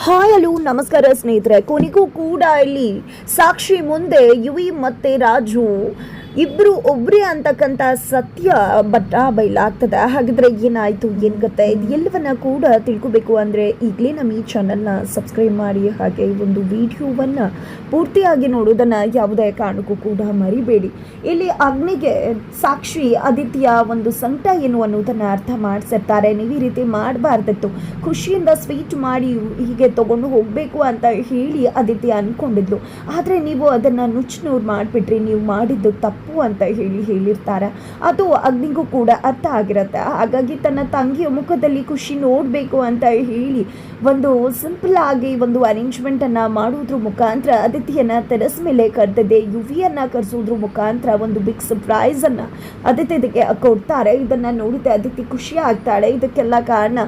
Hi hello ನಮಸ್ಕಾರ ಸ್ನೇಹಿತರೆ. ಕೊನೆಗೂ ಕೂಡ ಇಲ್ಲಿ ಸಾಕ್ಷಿ ಮುಂದೆ ಯುವಿ ಮತ್ತೆ ರಾಜು ಇಬ್ರು ಒಬ್ರೇ ಅಂತಕ್ಕಂಥ ಸತ್ಯ ಬಯಲಾಗ್ತದೆ. ಹಾಗಿದ್ರೆ ಏನಾಯ್ತು, ಏನು ಗೊತ್ತಾ, ಇದು ಎಲ್ಲವನ್ನ ಕೂಡ ತಿಳ್ಕೊಬೇಕು ಅಂದರೆ ಈಗಲೇ ನಮ್ಮ ಈ ಚಾನಲ್ನ ಸಬ್ಸ್ಕ್ರೈಬ್ ಮಾಡಿ, ಹಾಗೆ ಈ ಒಂದು ವಿಡಿಯೋವನ್ನು ಪೂರ್ತಿಯಾಗಿ ನೋಡೋದನ್ನು ಯಾವುದೇ ಕಾರಣಕ್ಕೂ ಕೂಡ ಮರಿಬೇಡಿ. ಇಲ್ಲಿ ಅಗ್ನಿಗೆ ಸಾಕ್ಷಿ ಆದಿತ್ಯ ಒಂದು ಸಂಕಟ ಏನು ಅನ್ನೋದನ್ನು ಅರ್ಥ ಮಾಡಿಸಿರ್ತಾರೆ. ನೀವು ಈ ರೀತಿ ಮಾಡಬಾರ್ದಿತ್ತು, ಖುಷಿಯಿಂದ ಸ್ವೀಟ್ ಮಾಡಿ ಹೀಗೆ ತಗೊಂಡು ಹೋಗಬೇಕು ಅಂತ ಹೇಳಿ ಆದಿತ್ಯ ಅಂದ್ಕೊಂಡಿದ್ಲು. ಆದರೆ ನೀವು ಅದನ್ನು ನುಚ್ಚುನೂರು ಮಾಡಿಬಿಟ್ರಿ, ನೀವು ಮಾಡಿದ್ದು ತಪ್ಪು ಅಂತ ಹೇಳಿರ್ತಾರೆ. ಅದು ಅಗ್ನಿಗೂ ಕೂಡ ಅರ್ಥ ಆಗಿರುತ್ತೆ. ಹಾಗಾಗಿ ತನ್ನ ತಂಗಿಯ ಮುಖದಲ್ಲಿ ಖುಷಿ ನೋಡಬೇಕು ಅಂತ ಹೇಳಿ ಒಂದು ಸಿಂಪಲ್ ಆಗಿ ಒಂದು ಅರೇಂಜ್ಮೆಂಟ್ ಅನ್ನ ಮಾಡೋದ್ರ ಮುಖಾಂತರ ಆದಿತ್ಯನ ಟೆರೆಸ್ ಮೇಲೆ ಕರೆದಿದೆ. ಯುವಿಯನ್ನ ಕರೆಸೋದ್ರ ಮುಖಾಂತರ ಒಂದು ಬಿಗ್ ಸರ್ಪ್ರೈಸ್ ಅನ್ನ ಆದಿತ್ಯಕ್ಕೆ ಕೊಡ್ತಾರೆ. ಇದನ್ನ ನೋಡಿದ್ರೆ ಆದಿತ್ಯ ಖುಷಿ ಆಗ್ತಾಳೆ. ಇದಕ್ಕೆಲ್ಲ ಕಾರಣ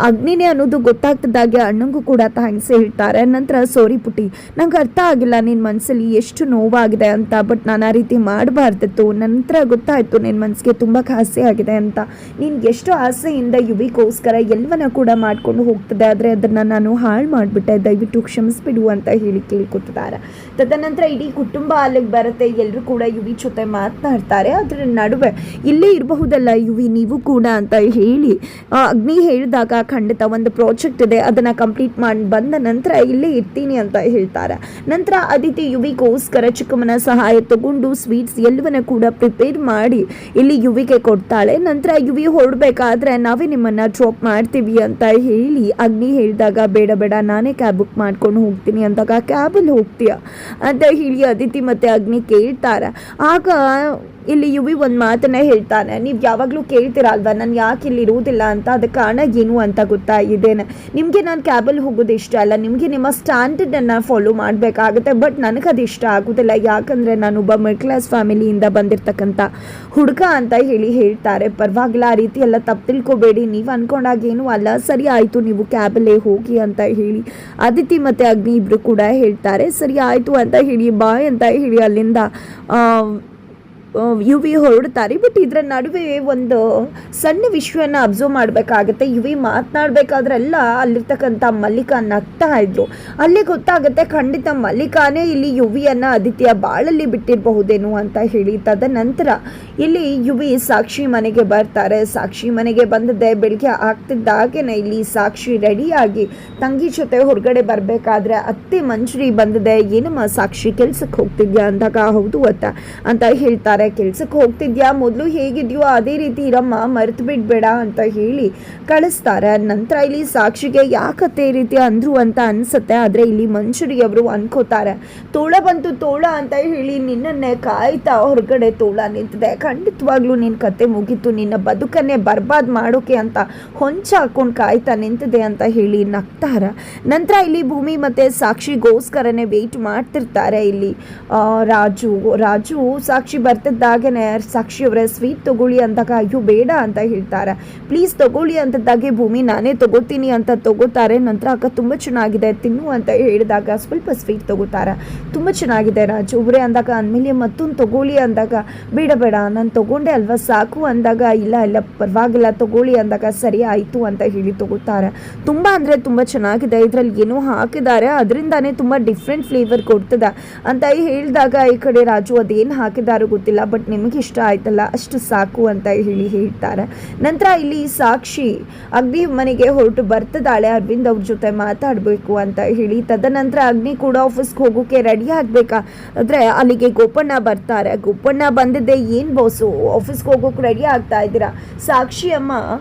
ಅಗ್ನಿನೇ ಅನ್ನೋದು ಗೊತ್ತಾಗ್ತದಾಗೆ ಅಣ್ಣಂಗೂ ಕೂಡ ಥ್ಯಾಂಕ್ಸ್ ಹೇಳ್ತಾರೆ. ನಂತರ ಸಾರಿ ಪುಟ್ಟಿ, ನಂಗೆ ಅರ್ಥ ಆಗಿಲ್ಲ ನಿನ್ನ ಮನಸ್ಸಲ್ಲಿ ಎಷ್ಟು ನೋವಾಗಿದೆ ಅಂತ, ಬಟ್ ನಾನು ಆ ರೀತಿ ಮಾಡಬಾರ್ದಿತ್ತು. ನಂತರ ಗೊತ್ತಾಯ್ತು ನಿನ್ನ ಮನಸ್ಸಿಗೆ ತುಂಬ ಆಸೆ ಆಗಿದೆ ಅಂತ. ನಿನ್ಗೆ ಎಷ್ಟು ಆಸೆಯಿಂದ ಯುವಿಗೋಸ್ಕರ ಎಲ್ಲವನ್ನ ಕೂಡ ಮಾಡ್ಕೊಂಡು ಹೋಗ್ತದೆ, ಆದರೆ ಅದನ್ನು ನಾನು ಹಾಳು ಮಾಡಿಬಿಟ್ಟೆ, ದಯವಿಟ್ಟು ಕ್ಷಮಿಸ್ಬಿಡು ಅಂತ ಹೇಳಿ ಕೇಳ್ಕೊತಿದ್ದಾರೆ. ತದನಂತರ ಇಡೀ ಕುಟುಂಬ ಅಲ್ಲಿಗೆ ಬರುತ್ತೆ. ಎಲ್ಲರೂ ಕೂಡ ಯುವಿ ಜೊತೆ ಮಾತನಾಡ್ತಾರೆ. ಅದರ ನಡುವೆ ಇಲ್ಲೇ ಇರಬಹುದಲ್ಲ ಯುವಿ ನೀವು ಕೂಡ ಅಂತ ಹೇಳಿ ಅಗ್ನಿ ಹೇಳಿದಾಗ, ಖಂಡಿತ ಒಂದು ಪ್ರಾಜೆಕ್ಟ್ ಇದೆ, ಅದನ್ನು ಕಂಪ್ಲೀಟ್ ಮಾಡಿ ಬಂದ ನಂತರ ಇಲ್ಲೇ ಇರ್ತೀನಿ ಅಂತ ಹೇಳ್ತಾರೆ. ನಂತರ ಅದಿತಿ ಯುವಿಗೋಸ್ಕರ ಚಿಕ್ಕಮ್ಮನ ಸಹಾಯ ತಗೊಂಡು ಸ್ವೀಟ್ಸ್ ಎಲ್ಲವನ್ನ ಕೂಡ ಪ್ರಿಪೇರ್ ಮಾಡಿ ಇಲ್ಲಿ ಯುವಿಗೆ ಕೊಡ್ತಾಳೆ. ನಂತರ ಯುವಿ ಹೊರಡಬೇಕಾದ್ರೆ ನಾವೇ ನಿಮ್ಮನ್ನ ಡ್ರಾಪ್ ಮಾಡ್ತೀವಿ ಅಂತ ಹೇಳಿ ಅಗ್ನಿ ಹೇಳಿದಾಗ, ಬೇಡ ಬೇಡ ನಾನೇ ಕ್ಯಾಬ್ ಬುಕ್ ಮಾಡ್ಕೊಂಡು ಹೋಗ್ತೀನಿ ಅಂದಾಗ, ಕ್ಯಾಬಲ್ಲಿ ಹೋಗ್ತೀಯ ಅಂತ ಹೇಳಿ ಅದಿತಿ ಮತ್ತೆ ಅಗ್ನಿ ಕೇಳ್ತಾರೆ. ಆಗ ಇಲ್ಲಿ ಯುವಿ ಒಂದು ಮಾತನ್ನ ಹೇಳ್ತಾನೆ, ನೀವು ಯಾವಾಗಲೂ ಕೇಳ್ತೀರಲ್ವ ನಾನು ಯಾಕೆ ಇಲ್ಲಿ ಇರುವುದಿಲ್ಲ ಅಂತ, ಅದಕ್ಕೆ ಕಾರಣ ಏನು ಅಂತ ಗೊತ್ತಾಗಿದ್ದೇನೆ. ನಿಮಗೆ ನಾನು ಕ್ಯಾಬಲ್ಲಿ ಹೋಗೋದು ಇಷ್ಟ ಅಲ್ಲ, ನಿಮಗೆ ನಿಮ್ಮ ಸ್ಟ್ಯಾಂಡರ್ಡನ್ನು ಫಾಲೋ ಮಾಡಬೇಕಾಗುತ್ತೆ, ಬಟ್ ನನಗೆ ಅದು ಇಷ್ಟ ಆಗೋದಿಲ್ಲ, ಯಾಕಂದರೆ ನಾನೊಬ್ಬ ಮಿಡ್ಲ್ ಕ್ಲಾಸ್ ಫ್ಯಾಮಿಲಿಯಿಂದ ಬಂದಿರತಕ್ಕಂಥ ಹುಡುಗ ಅಂತ ಹೇಳ್ತಾರೆ. ಪರವಾಗಿಲ್ಲ, ಆ ರೀತಿ ಎಲ್ಲ ತಪ್ಪು ತಿಳ್ಕೊಬೇಡಿ, ನೀವು ಅಂದ್ಕೊಂಡಾಗೇನು ಅಲ್ಲ, ಸರಿ ಆಯಿತು ನೀವು ಕ್ಯಾಬಲ್ಲೇ ಹೋಗಿ ಅಂತ ಹೇಳಿ ಅದಿತಿ ಮತ್ತು ಅಗ್ನಿ ಇಬ್ಬರು ಕೂಡ ಹೇಳ್ತಾರೆ. ಸರಿ ಆಯಿತು ಅಂತ ಹೇಳಿ ಬಾಯ್ ಅಂತ ಹೇಳಿ ಅಲ್ಲಿಂದ ಯುವಿ ಹೊರಡ್ತಾರೆ. ಬಟ್ ಇದರ ನಡುವೆ ಒಂದು ಸಣ್ಣ ವಿಷಯನ ಅಬ್ಸರ್ವ್ ಮಾಡಬೇಕಾಗತ್ತೆ. ಯುವಿ ಮಾತನಾಡಬೇಕಾದ್ರೆಲ್ಲ ಅಲ್ಲಿರ್ತಕ್ಕಂಥ ಮಲ್ಲಿಕಾ ನಗ್ತಾ ಇದ್ರು. ಅಲ್ಲೇ ಗೊತ್ತಾಗುತ್ತೆ ಖಂಡಿತ ಮಲ್ಲಿಕಾನೇ ಇಲ್ಲಿ ಯುವಿಯನ್ನು ಆದಿತ್ಯ ಬಾಳಲ್ಲಿ ಬಿಟ್ಟಿರಬಹುದೇನು ಅಂತ ಹೇಳಿ. ತದನಂತರ ಇಲ್ಲಿ ಯುವಿ ಸಾಕ್ಷಿ ಮನೆಗೆ ಬರ್ತಾರೆ. ಸಾಕ್ಷಿ ಮನೆಗೆ ಬಂದದ್ದೇ ಬೆಳಿಗ್ಗೆ ಆಗ್ತಿದ್ದಾಗೇನೆ ಇಲ್ಲಿ ಸಾಕ್ಷಿ ರೆಡಿಯಾಗಿ ತಂಗಿ ಜೊತೆ ಹೊರಗಡೆ ಬರಬೇಕಾದ್ರೆ ಅತ್ತೆ ಮಂಜರಿ ಬಂದಿದೆ. ಏನಮ್ಮ ಸಾಕ್ಷಿ ಕೆಲ್ಸಕ್ಕೆ ಹೋಗ್ತಿದ್ಯಾ ಅಂದಾಗ, ಹೌದು ಅಂತ ಹೇಳ್ತಾರೆ. ಕೆಲ್ಸಕ್ಕೆ ಹೋಗ್ತಿದ್ಯಾ, ಮೊದಲು ಹೇಗಿದ್ಯೋ ಅದೇ ರೀತಿ ಇರಮ್ಮ, ಮರೆತು ಬಿಡ್ಬೇಡ ಅಂತ ಹೇಳಿ ಕಳಿಸ್ತಾರೆ. ನಂತರ ಇಲ್ಲಿ ಸಾಕ್ಷಿಗೆ ಯಾಕತ್ತೆ ಈ ರೀತಿ ಅಂದ್ರು ಅಂತ ಅನ್ಸುತ್ತೆ. ಆದ್ರೆ ಇಲ್ಲಿ ಮಂಜುರಿ ಅವರು ಅನ್ಕೋತಾರೆ, ತೋಳ ಬಂತು ತೋಳ ಅಂತ ಹೇಳಿ ನಿನ್ನನ್ನೇ ಕಾಯ್ತಾ ಹೊರಗಡೆ ತೋಳ ನಿಂತಿದೆ, ಖಂಡಿತವಾಗ್ಲೂ ನಿನ್ನ ಕತೆ ಮುಗೀತು, ನಿನ್ನ ಬದುಕನ್ನೇ ಬರ್ಬಾದ್ ಮಾಡೋಕೆ ಅಂತ ಹೊಂಚ ಹಾಕೊಂಡು ಕಾಯ್ತಾ ನಿಂತಿದೆ ಅಂತ ಹೇಳಿ ನಗ್ತಾರ. ನಂತರ ಇಲ್ಲಿ ಭೂಮಿ ಮತ್ತೆ ಸಾಕ್ಷಿಗೋಸ್ಕರನೇ ವೇಟ್ ಮಾಡ್ತಿರ್ತಾರೆ. ಇಲ್ಲಿ ರಾಜು ಸಾಕ್ಷಿ ಬರ್ತಿದ್ದಾಗೇನೆ ಸಾಕ್ಷಿಯವರೇ ಸ್ವೀಟ್ ತಗೊಳ್ಳಿ ಅಂದಾಗ, ಅಯ್ಯೋ ಬೇಡ ಅಂತ ಹೇಳ್ತಾರೆ. ಪ್ಲೀಸ್ ತಗೊಳ್ಳಿ ಅಂತದ್ದಾಗೆ ಭೂಮಿ ನಾನೇ ತಗೋತೀನಿ ಅಂತ ತಗೋತಾರೆ. ನಂತರ ಅಕ್ಕ ತುಂಬ ಚೆನ್ನಾಗಿದೆ ತಿನ್ನು ಅಂತ ಹೇಳಿದಾಗ ಸ್ವಲ್ಪ ಸ್ವೀಟ್ ತಗೋತಾರೆ. ತುಂಬ ಚೆನ್ನಾಗಿದೆ ರಾಜು ಅವರೇ ಅಂದಾಗ, ಅಂದಮೇಲೆ ಮತ್ತೊಂದು ತಗೊಳ್ಳಿ ಅಂದಾಗ, ಬೇಡ ಬೇಡ ನಾನು ತಗೊಂಡೆ ಅಲ್ವಾ ಸಾಕು ಅಂದಾಗ, ಇಲ್ಲ ಪರವಾಗಿಲ್ಲ ತಗೊಳ್ಳಿ ಅಂದಾಗ, ಸರಿ ಆಯಿತು ಅಂತ ಹೇಳಿ ತಗೋತಾರೆ. ತುಂಬ ಅಂದರೆ ತುಂಬ ಚೆನ್ನಾಗಿದೆ, ಇದರಲ್ಲಿ ಏನೋ ಹಾಕಿದ್ದಾರೆ ಅದರಿಂದಾನೇ ತುಂಬ ಡಿಫ್ರೆಂಟ್ ಫ್ಲೇವರ್ ಕೊಡ್ತದೆ ಅಂತ ಹೇಳಿದಾಗ, ಈ ಕಡೆ ರಾಜು ಅದೇನು ಹಾಕಿದಾರೋ ಗೊತ್ತಿಲ್ಲ, ಬಟ್ ನಿಮಗೆ ಇಷ್ಟ ಆಯ್ತಲ್ಲ ಅಷ್ಟು ಸಾಕು ಅಂತ ಹೇಳಿ ಹೇಳ್ತಾರೆ. ನಂತರ ಇಲ್ಲಿ ಸಾಕ್ಷಿ ಅಗ್ನಿ ಮನೆಗೆ ಹೊರಟು ಬರ್ತಿದ್ದಾಳೆ ಅರವಿಂದ್ ಅವ್ರ ಜೊತೆ ಮಾತಾಡಬೇಕು ಅಂತ ಹೇಳಿ. ತದನಂತರ ಅಗ್ನಿ ಕೂಡ ಆಫೀಸ್ಗೆ ಹೋಗೋಕೆ ರೆಡಿ ಆಗಬೇಕಾದ್ರೆ ಅಲ್ಲಿಗೆ ಗೋಪಣ್ಣ ಬರ್ತಾರೆ. ಗೋಪಣ್ಣ ಬಂದಿದ್ದೆ, ಏನು ಬಾಸು ಆಫೀಸ್ಗೆ ಹೋಗೋಕೆ ರೆಡಿ ಆಗ್ತಾ ಇದ್ದೀರಾ, ಸಾಕ್ಷಿ ಅಮ್ಮ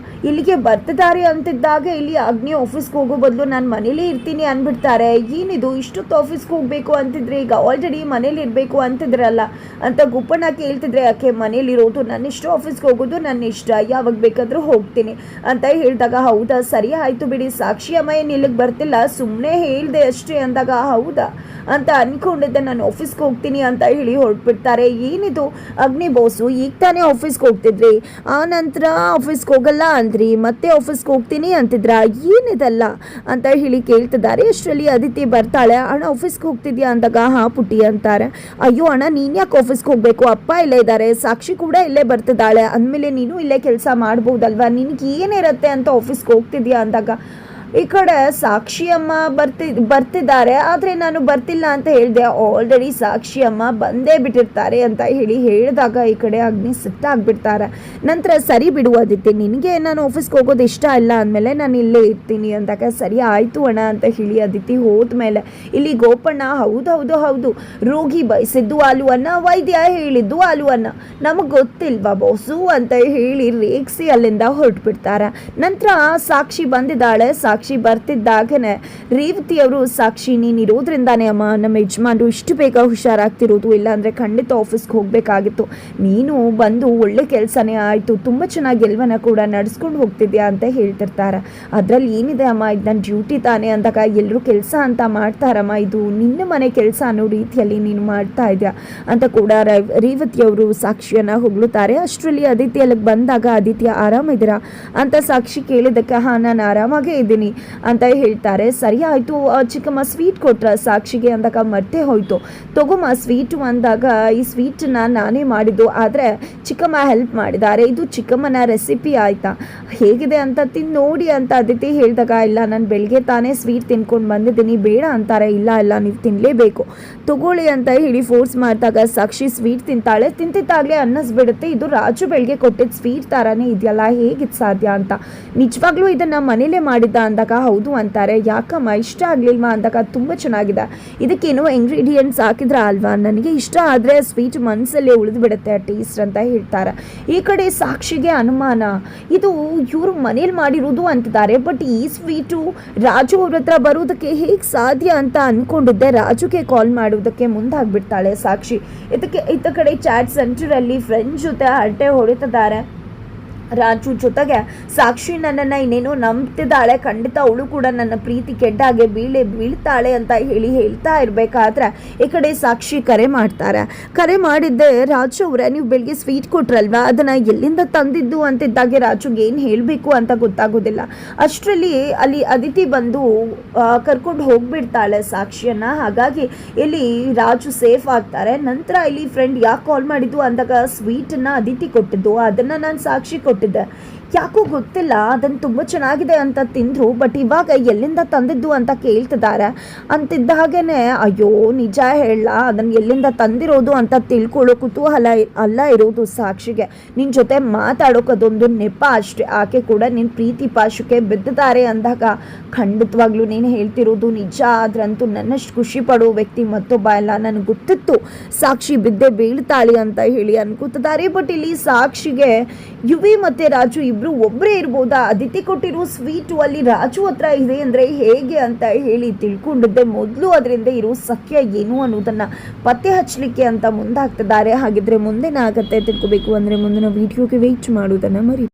ಇಲ್ಲಿಗೆ ಬರ್ತಿದ್ದಾರೆ ಅಂತಿದ್ದಾಗ ಇಲ್ಲಿ ಅಗ್ನಿ ಆಫೀಸ್ಗೆ ಹೋಗೋ ಬದಲು ನಾನು ಮನೇಲಿ ಇರ್ತೀನಿ ಅಂದ್ಬಿಡ್ತಾರೆ. ಏನಿದು ಇಷ್ಟೊತ್ತು ಆಫೀಸ್ಗೆ ಹೋಗ್ಬೇಕು ಅಂತಿದ್ರೆ, ಈಗ ಆಲ್ರೆಡಿ ಮನೇಲಿ ಇರಬೇಕು ಅಂತಿದ್ರಲ್ಲ ಅಂತ ಗೋಪಣ್ಣ ಕೇಳ್ತಿದ್ರೆ, ಯಾಕೆ ಮನೇಲಿರೋದು ನನ್ನ ಇಷ್ಟ, ಆಫೀಸ್ಗೆ ಹೋಗೋದು ನನ್ನ ಇಷ್ಟ, ಯಾವಾಗ ಬೇಕಾದರೂ ಹೋಗ್ತೀನಿ ಅಂತ ಹೇಳಿದಾಗ, ಹೌದಾ ಸರಿ ಆಯಿತು ಬಿಡಿ, ಸಾಕ್ಷಿ ಅಮ್ಮ ಏನು ಇಲ್ಲಿಗೆ ಬರ್ತಿಲ್ಲ, ಸುಮ್ಮನೆ ಹೇಳಿದೆ ಅಷ್ಟೇ ಅಂದಾಗ, ಹೌದಾ ಅಂತ ಅಂದ್ಕೊಂಡಿದ್ದೆ, ನಾನು ಆಫೀಸ್ಗೆ ಹೋಗ್ತೀನಿ ಅಂತ ಹೇಳಿ ಹೊರಟ್ಬಿಡ್ತಾರೆ. ಏನಿದು ಅಗ್ನಿ ಬೋಸು ಈಗ ತಾನೇ ಆಫೀಸ್ಗೆ ಹೋಗ್ತಿದ್ರಿ, ಆ ನಂತರ ಆಫೀಸ್ಗೆ ಹೋಗಲ್ಲ ಅಂದ್ರಿ, ಮತ್ತೆ ಆಫೀಸ್ಗೆ ಹೋಗ್ತೀನಿ ಅಂತಿದ್ರ, ಏನಿದಲ್ಲ ಅಂತ ಹೇಳಿ ಕೇಳ್ತಿದ್ದಾರೆ. ಅಷ್ಟರಲ್ಲಿ ಅದಿತಿ ಬರ್ತಾಳೆ. ಅಣ್ಣ ಆಫೀಸ್ಗೆ ಹೋಗ್ತಿದ್ಯಾ ಅಂದಾಗ, ಹಾ ಪುಟ್ಟಿ ಅಂತಾರೆ. ಅಯ್ಯೋ ಅಣ್ಣ ನೀನು ಯಾಕೆ ಆಫೀಸ್ಗೆ ಹೋಗ್ಬೇಕು, ಅಪ್ಪ ಇಲ್ಲೇ ಇದ್ದಾರೆ, ಸಾಕ್ಷಿ ಕೂಡ ಇಲ್ಲೇ ಬರ್ತಿದ್ದಾಳೆ, ಅಂದಮೇಲೆ ನೀನು ಇಲ್ಲೇ ಕೆಲಸ ಮಾಡ್ಬೋದಲ್ವಾ, ನಿನಗೆ ಏನಿರುತ್ತೆ ಅಂತ ಆಫೀಸ್ಗೆ ಹೋಗ್ತಿದ್ಯಾ ಅಂದಾಗ, ಈ ಕಡೆ ಸಾಕ್ಷಿ ಅಮ್ಮ ಬರ್ತಿದ್ದಾರೆ, ಆದರೆ ನಾನು ಬರ್ತಿಲ್ಲ ಅಂತ ಹೇಳಿದೆ. ಆಲ್ರೆಡಿ ಸಾಕ್ಷಿ ಅಮ್ಮ ಬಂದೇ ಬಿಟ್ಟಿರ್ತಾರೆ ಅಂತ ಹೇಳಿದಾಗ ಈ ಕಡೆ ಅಗ್ನಿ ಸಿಟ್ಟಾಗ್ಬಿಡ್ತಾರೆ. ನಂತರ ಸರಿ ಬಿಡು ಆದಿತ್ಯ, ನಿನಗೆ ನಾನು ಆಫೀಸ್ಗೆ ಹೋಗೋದು ಇಷ್ಟ ಇಲ್ಲ ಅಂದಮೇಲೆ ನಾನು ಇಲ್ಲೇ ಇರ್ತೀನಿ ಅಂದಾಗ ಸರಿ ಆಯಿತು ಅಣ್ಣ ಅಂತ ಹೇಳಿ ಅದಿತಿ ಹೋದ್ಮೇಲೆ ಇಲ್ಲಿ ಗೋಪಣ್ಣ ಹೌದು ರೋಗಿ ಬಯಸಿದ್ದು ಅನ್ನ, ವೈದ್ಯ ಹೇಳಿದ್ದು ಅನ್ನ, ನಮಗೆ ಗೊತ್ತಿಲ್ವಾ ಬಾಸು ಅಂತ ಹೇಳಿ ರೇಗಿಸಿ ಅಲ್ಲಿಂದ ಹೊರಟುಬಿಡ್ತಾರೆ. ನಂತರ ಸಾಕ್ಷಿ ಬಂದಿದ್ದಾಳೆ. ಸಾಕ್ಷಿ ಬರ್ತಿದ್ದಾಗನೇ ರೇವತಿ ಅವರು, ಸಾಕ್ಷಿ ನೀನು ಇರೋದ್ರಿಂದಾನೇ ಅಮ್ಮ ನಮ್ಮ ಯಜಮಾನ್ರು ಇಷ್ಟು ಬೇಗ ಹುಷಾರಾಗ್ತಿರೋದು, ಇಲ್ಲಾಂದರೆ ಖಂಡಿತ ಆಫೀಸ್ಗೆ ಹೋಗಬೇಕಾಗಿತ್ತು. ನೀನು ಬಂದು ಒಳ್ಳೆ ಕೆಲಸನೇ ಆಯಿತು, ತುಂಬ ಚೆನ್ನಾಗಿ ಎಲ್ಲವನ್ನ ಕೂಡ ನಡೆಸ್ಕೊಂಡು ಹೋಗ್ತಿದ್ಯಾ ಅಂತ ಹೇಳ್ತಿರ್ತಾರೆ. ಅದರಲ್ಲಿ ಏನಿದೆ ಅಮ್ಮ, ಇದು ನನ್ನ ಡ್ಯೂಟಿ ತಾನೇ ಅಂದಾಗ ಎಲ್ಲರೂ ಕೆಲಸ ಅಂತ ಮಾಡ್ತಾರಮ್ಮ, ಇದು ನಿನ್ನ ಮನೆ ಕೆಲಸ ಅನ್ನೋ ರೀತಿಯಲ್ಲಿ ನೀನು ಮಾಡ್ತಾ ಇದೆಯಾ ಅಂತ ಕೂಡ ರೇವತಿಯವರು ಸಾಕ್ಷಿಯನ್ನು ಹೊಗಳುತ್ತಾರೆ. ಅಷ್ಟರಲ್ಲಿ ಆದಿತ್ಯ ಅಲ್ಲಿಗೆ ಬಂದಾಗ, ಆದಿತ್ಯ ಆರಾಮಿದ್ದೀರಾ ಅಂತ ಸಾಕ್ಷಿ ಕೇಳಿದ್ದಕ್ಕೆ ಹಾಂ ನಾನು ಆರಾಮಾಗೇ ಇದ್ದೀನಿ ಅಂತ ಹೇಳ್ತಾರೆ. ಸರಿ ಆಯಿತು ಚಿಕ್ಕಮ್ಮ ಸ್ವೀಟ್ ಕೊಟ್ರ ಸಾಕ್ಷಿಗೆ ಅಂದಾಗ ಮರ್ತೇ ಹೋಯ್ತು. ತಗೊಮ್ಮ ಸ್ವೀಟು ಅಂದಾಗ, ಈ ಸ್ವೀಟನ್ನ ನಾನೇ ಮಾಡಿದ್ದು, ಆದರೆ ಚಿಕ್ಕಮ್ಮ ಹೆಲ್ಪ್ ಮಾಡಿದ್ದಾರೆ, ಇದು ಚಿಕ್ಕಮ್ಮನ ರೆಸಿಪಿ ಆಯಿತಾ, ಹೇಗಿದೆ ಅಂತ ತಿಂದು ನೋಡಿ ಅಂತ ಅದಿತಿ ಹೇಳಿದಾಗ, ಇಲ್ಲ ನಾನು ಬೆಳಗ್ಗೆ ತಾನೇ ಸ್ವೀಟ್ ತಿನ್ಕೊಂಡು ಬಂದಿದ್ದೀನಿ, ಬೇಡ ಅಂತಾರೆ. ಇಲ್ಲ ನೀವು ತಿನ್ನಲೇಬೇಕು, ತಗೊಳ್ಳಿ ಅಂತ ಹೇಳಿ ಫೋರ್ಸ್ ಮಾಡಿದಾಗ ಸಾಕ್ಷಿ ಸ್ವೀಟ್ ತಿಂತಾಳೆ. ತಿಂತಿದ್ದಾಗಲೇ ಅನ್ನಿಸ್ಬಿಡುತ್ತೆ, ಇದು ರಾಜು ಬೆಳಗ್ಗೆ ಕೊಟ್ಟಿದ್ದ ಸ್ವೀಟ್ ಥರನೇ ಇದೆಯಲ್ಲ, ಹೇಗಿತ್ತು ಸಾಧ್ಯ ಅಂತ. ನಿಜವಾಗ್ಲೂ ಇದನ್ನು ಮನೇಲೇ ಮಾಡಿದ್ದ ಅಂದಾಗ ಹೌದು ಅಂತಾರೆ. ಯಾಕಮ್ಮ ಇಷ್ಟ ಆಗಲಿಲ್ವಾ ಅಂದಾಗ ತುಂಬ ಚೆನ್ನಾಗಿದೆ, ಇದಕ್ಕೇನೋ ಇಂಗ್ರೀಡಿಯೆಂಟ್ಸ್ ಹಾಕಿದ್ರೆ ಅಲ್ವಾ, ನನಗೆ ಇಷ್ಟ ಆದರೆ ಸ್ವೀಟ್ ಮನಸ್ಸಲ್ಲೇ ಉಳಿದು ಬಿಡುತ್ತೆ ಟೇಸ್ಟ್ ಅಂತ ಹೇಳ್ತಾರೆ. ಈ ಕಡೆ ಸಾಕ್ಷಿಗೆ ಅನುಮಾನ, ಇದು ಇವರು ಮನೇಲಿ ಮಾಡಿರೋದು ಅಂತಿದ್ದಾರೆ, ಬಟ್ ಈ ಸ್ವೀಟು ರಾಜು ಅವ್ರ ಹತ್ರ ಬರೋದಕ್ಕೆ ಹೇಗೆ ಸಾಧ್ಯ ಅಂತ ಅಂದ್ಕೊಂಡಿದ್ದೆ. ರಾಜುಗೆ ಕಾಲ್ ಮಾಡೋದಕ್ಕೆ ಮುಂದಾಗ್ಬಿಡ್ತಾಳೆ ಸಾಕ್ಷಿ. ಇತ್ತ ಕಡೆ ಚಾಟ್ ಸೆಂಟರಲ್ಲಿ ಫ್ರೆಂಡ್ ಜೊತೆ ಹರಟೆ ಹೊಡಿತಿದ್ದಾರೆ ರಾಜು ಜೊತೆಗೆ. ಸಾಕ್ಷಿ ನನ್ನನ್ನು ಇನ್ನೇನೋ ನಂಬ್ತಿದ್ದಾಳೆ, ಖಂಡಿತ ಅವಳು ಕೂಡ ನನ್ನ ಪ್ರೀತಿ ಕೆಡ್ಡಾಗೆ ಬೀಳ್ತಾಳೆ ಅಂತ ಹೇಳ್ತಾ ಇರಬೇಕಾದ್ರೆ ಈ ಕಡೆ ಸಾಕ್ಷಿ ಕರೆ ಮಾಡ್ತಾರೆ. ಕರೆ ಮಾಡಿದ್ದೆ, ರಾಜು ಅವರೇ ನೀವು ಬೆಳಿಗ್ಗೆ ಸ್ವೀಟ್ ಕೊಟ್ರಲ್ವಾ, ಅದನ್ನು ಎಲ್ಲಿಂದ ತಂದಿದ್ದು ಅಂತಿದ್ದಾಗೆ ರಾಜುಗೆ ಏನು ಹೇಳಬೇಕು ಅಂತ ಗೊತ್ತಾಗೋದಿಲ್ಲ. ಅಷ್ಟರಲ್ಲಿ ಅಲ್ಲಿ ಅದಿತಿ ಬಂದು ಕರ್ಕೊಂಡು ಹೋಗ್ಬಿಡ್ತಾಳೆ ಸಾಕ್ಷಿಯನ್ನು. ಹಾಗಾಗಿ ಇಲ್ಲಿ ರಾಜು ಸೇಫ್ ಆಗ್ತಾರೆ. ನಂತರ ಇಲ್ಲಿ ಫ್ರೆಂಡ್ ಯಾಕೆ ಕಾಲ್ ಮಾಡಿದ್ದು ಅಂದಾಗ ಸ್ವೀಟನ್ನು ಅದಿತಿ ಕೊಟ್ಟಿದ್ದು, ಅದನ್ನು ನಾನು ಸಾಕ್ಷಿ ಕೊಟ್ಟಿದ್ದೆ, ಯಾಕೋ ಗೊತ್ತಿಲ್ಲ, ಅದನ್ನು ತುಂಬ ಚೆನ್ನಾಗಿದೆ ಅಂತ ತಿಂದರು, ಬಟ್ ಇವಾಗ ಎಲ್ಲಿಂದ ತಂದಿದ್ದು ಅಂತ ಕೇಳ್ತಿದ್ದಾರೆ ಅಂತಿದ್ದ ಹಾಗೇನೆ, ಅಯ್ಯೋ ನಿಜ ಹೇಳ, ಅದನ್ನು ಎಲ್ಲಿಂದ ತಂದಿರೋದು ಅಂತ ತಿಳ್ಕೊಳ್ಳೋ ಕುತೂಹಲ ಅಲ್ಲ ಇರೋದು ಸಾಕ್ಷಿಗೆ. ನಿನ್ನ ಜೊತೆ ಮಾತಾಡೋಕೆ ಅದೊಂದು ನೆಪ ಅಷ್ಟೇ, ಆಕೆ ಕೂಡ ನಿನ್ನ ಪ್ರೀತಿ ಪಾಶಕ್ಕೆ ಬಿದ್ದಿದ್ದಾರೆ ಅಂದಾಗ ಖಂಡಿತವಾಗ್ಲೂ ನೀನು ಹೇಳ್ತಿರೋದು ನಿಜ. ಆದ್ರಂತೂ ನನ್ನಷ್ಟು ಖುಷಿ ಪಡೋ ವ್ಯಕ್ತಿ ಮತ್ತೊಬ್ಬ ಇಲ್ಲ, ನನಗೆ ಗೊತ್ತಿತ್ತು ಸಾಕ್ಷಿ ಬಿದ್ದೆ ಬೀಳ್ತಾಳೆ ಅಂತ ಹೇಳಿ ಅನ್ಕೋತಿದ್ದಾರೆ. ಬಟ್ ಇಲ್ಲಿ ಸಾಕ್ಷಿಗೆ ಯುವಿ ಮತ್ತು ರಾಜು ಇಬ್ರು ಒಬ್ಬರೇ ಇರ್ಬೋದಾ, ಅದಿತಿ ಕೊಟ್ಟಿರೋ ಸ್ವೀಟು ಅಲ್ಲಿ ರಾಜು ಹತ್ರ ಇದೆ ಅಂದರೆ ಹೇಗೆ ಅಂತ ಹೇಳಿ ತಿಳ್ಕೊಂಡಿದ್ದೆ. ಮೊದಲು ಅದರಿಂದ ಇರೋ ಸಖ್ಯ ಏನು ಅನ್ನೋದನ್ನು ಪತ್ತೆ ಹಚ್ಚಲಿಕ್ಕೆ ಅಂತ ಮುಂದಾಗ್ತಿದ್ದಾರೆ. ಹಾಗಿದ್ರೆ ಮುಂದೇನಾಗತ್ತೆ ತಿಳ್ಕೋಬೇಕು ಅಂದರೆ ಮುಂದಿನ ವಿಡಿಯೋಗೆ ವೆಯ್ಟ್ ಮಾಡೋದನ್ನು ಮರಿ.